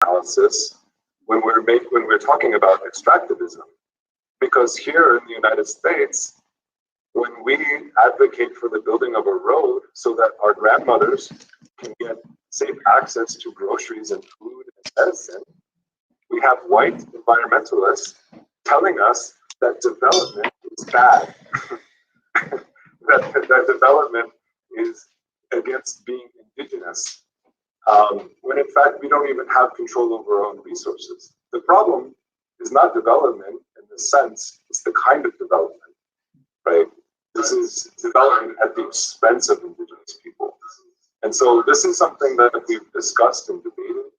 analysis when we're talking about extractivism, because here in the United States, when we advocate for the building of a road so that our grandmothers can get safe access to groceries and food and medicine, we have white environmentalists telling us that development is bad, that development is against being indigenous, when in fact we don't even have control over our own resources. The problem is not development in the sense, it's the kind of development, right? This is development at the expense of indigenous people. And so this is something that we've discussed and debated.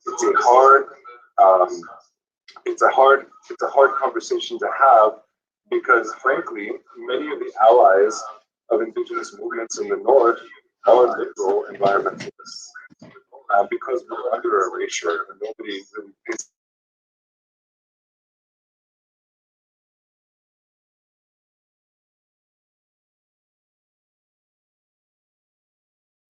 It's a hard, it's a hard conversation to have, because frankly, many of the allies of indigenous movements in the North are liberal environmentalists, because we're under erasure and nobody really pays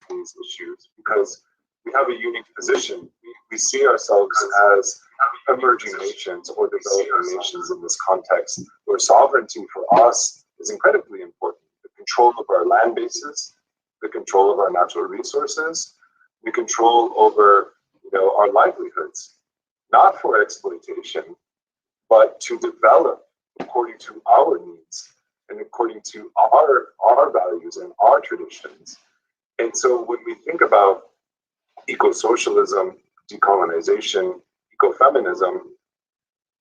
these issues, because we have a unique position. We see ourselves as emerging nations or developing nations in this context, where sovereignty for us is incredibly important. The control of our land bases, the control of our natural resources, the control over, our livelihoods, not for exploitation, but to develop according to our needs and according to our values and our traditions. And so when we think about eco-socialism, decolonization, ecofeminism,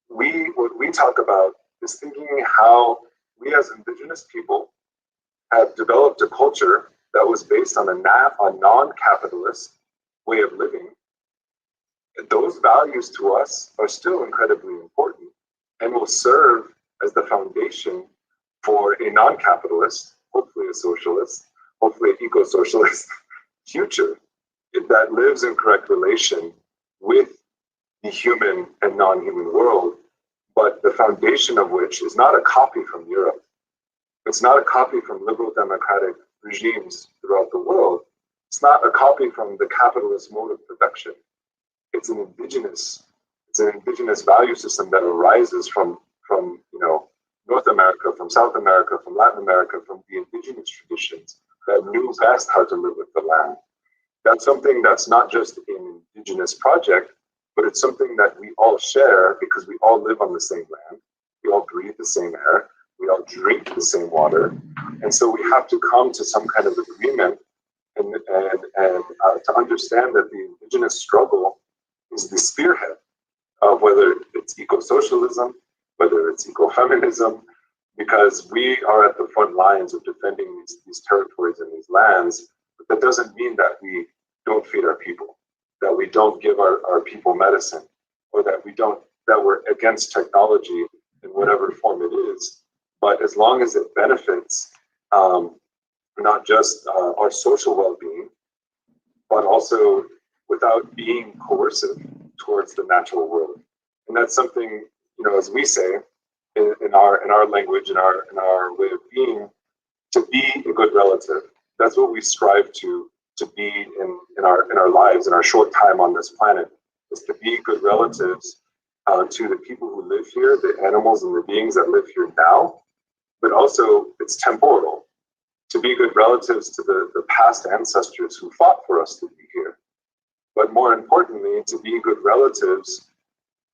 what we talk about is thinking how we as indigenous people have developed a culture that was based on a non-capitalist way of living. And those values to us are still incredibly important and will serve as the foundation for a non-capitalist, hopefully a socialist, hopefully an eco-socialist future that lives in correct relation with the human and non-human world, but the foundation of which is not a copy from Europe. It's not a copy from liberal democratic regimes throughout the world. It's not a copy from the capitalist mode of production. It's an indigenous value system that arises from North America, from South America, from Latin America, from the indigenous traditions that knew best how to live with the land. That's something that's not just an indigenous project, but it's something that we all share because we all live on the same land. We all breathe the same air. We all drink the same water. And so we have to come to some kind of agreement and to understand that the indigenous struggle is the spearhead of whether it's eco-socialism, whether it's ecofeminism, because we are at the front lines of defending these territories and these lands. But that doesn't mean that we don't feed our people, that we don't give our people medicine, or that we're against technology in whatever form it is. But as long as it benefits not just our social well-being, but also without being coercive towards the natural world. And that's something, as we say in our language, in our way of being, to be a good relative. That's what we strive to be in our lives, in our short time on this planet, is to be good relatives to the people who live here, the animals and the beings that live here now, but also it's temporal, to be good relatives to the past ancestors who fought for us to be here. But more importantly, to be good relatives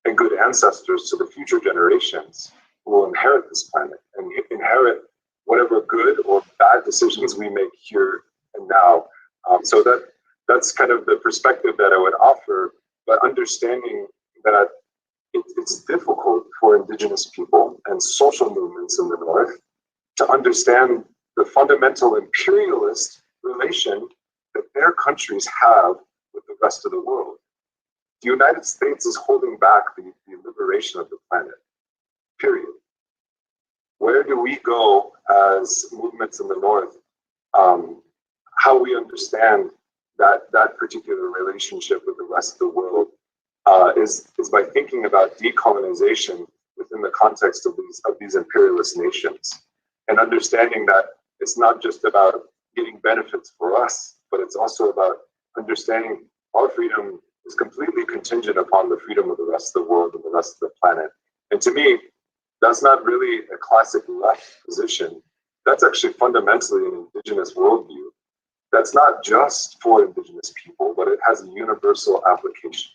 and good ancestors to the future generations who will inherit this planet and inherit whatever good or bad decisions we make here and now. So that's kind of the perspective that I would offer, but understanding that it's difficult for indigenous people and social movements in the North to understand the fundamental imperialist relation that their countries have with the rest of the world. The United States is holding back the liberation of the planet, period. Where do we go as movements in the North? How we understand that particular relationship with the rest of the world is by thinking about decolonization within the context of these imperialist nations, and understanding that it's not just about getting benefits for us, but it's also about understanding our freedom is completely contingent upon the freedom of the rest of the world and the rest of the planet. And to me, that's not really a classic left position. That's actually fundamentally an indigenous worldview. That's not just for indigenous people, but it has a universal application.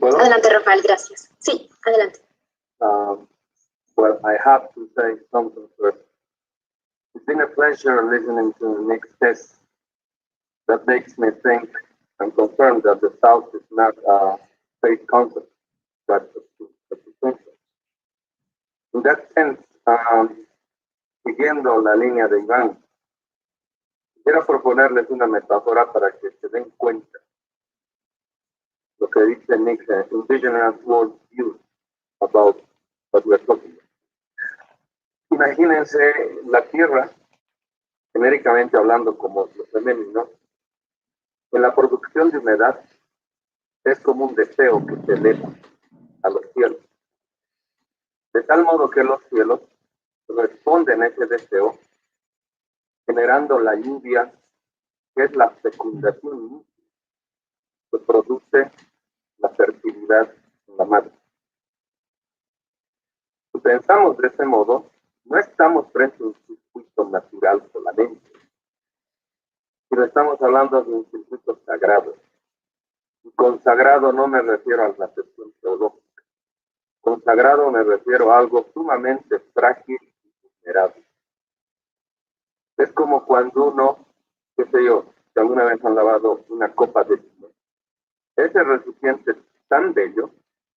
Adelante, Rafael, gracias. Sí, adelante. Well, I have to say something first. It's been a pleasure listening to Nick's test. That makes me think and confirm that the South is not a state concept, but a concept. In that sense, siguiendo la línea de Iván, quiero proponerles una metáfora para que se den cuenta lo que dice Nick, indigenous world view about what we're talking about. Imagínense la tierra, genéricamente hablando como lo femenino, en la producción de humedad es como un deseo que se eleva a los cielos. De tal modo que los cielos responden a ese deseo, generando la lluvia, que es la fecundación que produce la fertilidad en la madre. Si pensamos de ese modo, no estamos frente a un circuito natural solamente, sino estamos hablando de un circuito sagrado. Y con sagrado no me refiero a la acepción teológica. Con sagrado me refiero a algo sumamente frágil y vulnerable. Es como cuando uno, qué sé yo, si alguna vez han lavado una copa de vino, ese recipiente tan bello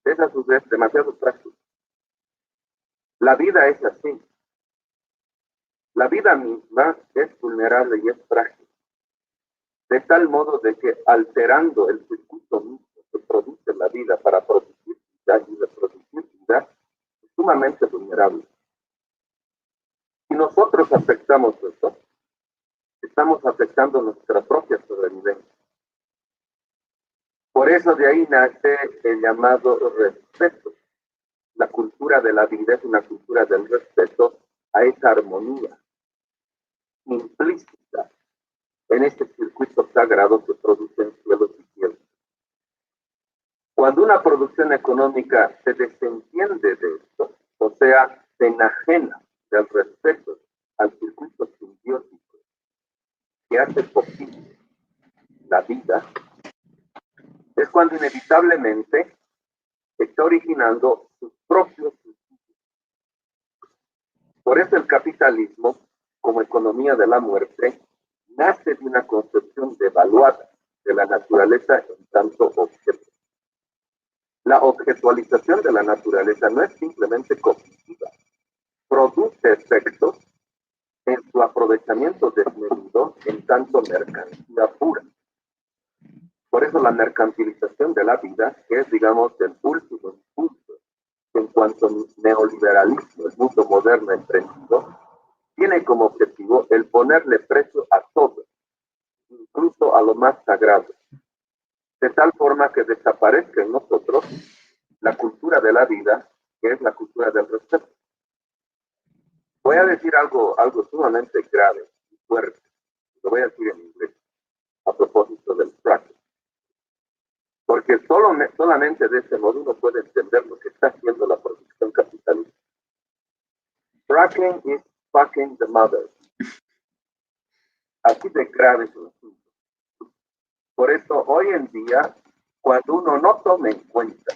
es a su vez demasiado frágil. La vida es así. La vida misma es vulnerable y es frágil. De tal modo de que alterando el circuito mismo que produce la vida para producir vida y reproducir vida, es sumamente vulnerable. Si nosotros afectamos eso, estamos afectando nuestra propia sobrevivencia. Por eso de ahí nace el llamado respeto. La cultura de la vida es una cultura del respeto a esa armonía implícita en este circuito sagrado que producen cielos y cielos. Cuando una producción económica se desentiende de esto, o sea, se enajena del respeto al circuito simbiótico que hace posible la vida, es cuando inevitablemente está originando sus propios suicidios. Por eso el capitalismo, como economía de la muerte, nace de una concepción devaluada de la naturaleza en tanto objeto. La objetualización de la naturaleza no es simplemente cognitiva, produce efectos en su aprovechamiento desmedido en tanto mercancía pura. Por eso la mercantilización de la vida, que es, digamos, el último impulso en cuanto al neoliberalismo, el mundo moderno emprendido, tiene como objetivo el ponerle precio a todo, incluso a lo más sagrado, de tal forma que desaparezca en nosotros la cultura de la vida, que es la cultura del respeto. Voy a decir algo sumamente grave y fuerte, lo voy a decir en inglés, a propósito del fracking. Porque solamente de ese modo uno puede entender lo que está haciendo la producción capitalista. Fracking is fucking the mother. Así de grave es el asunto. Por eso hoy en día, cuando uno no toma en cuenta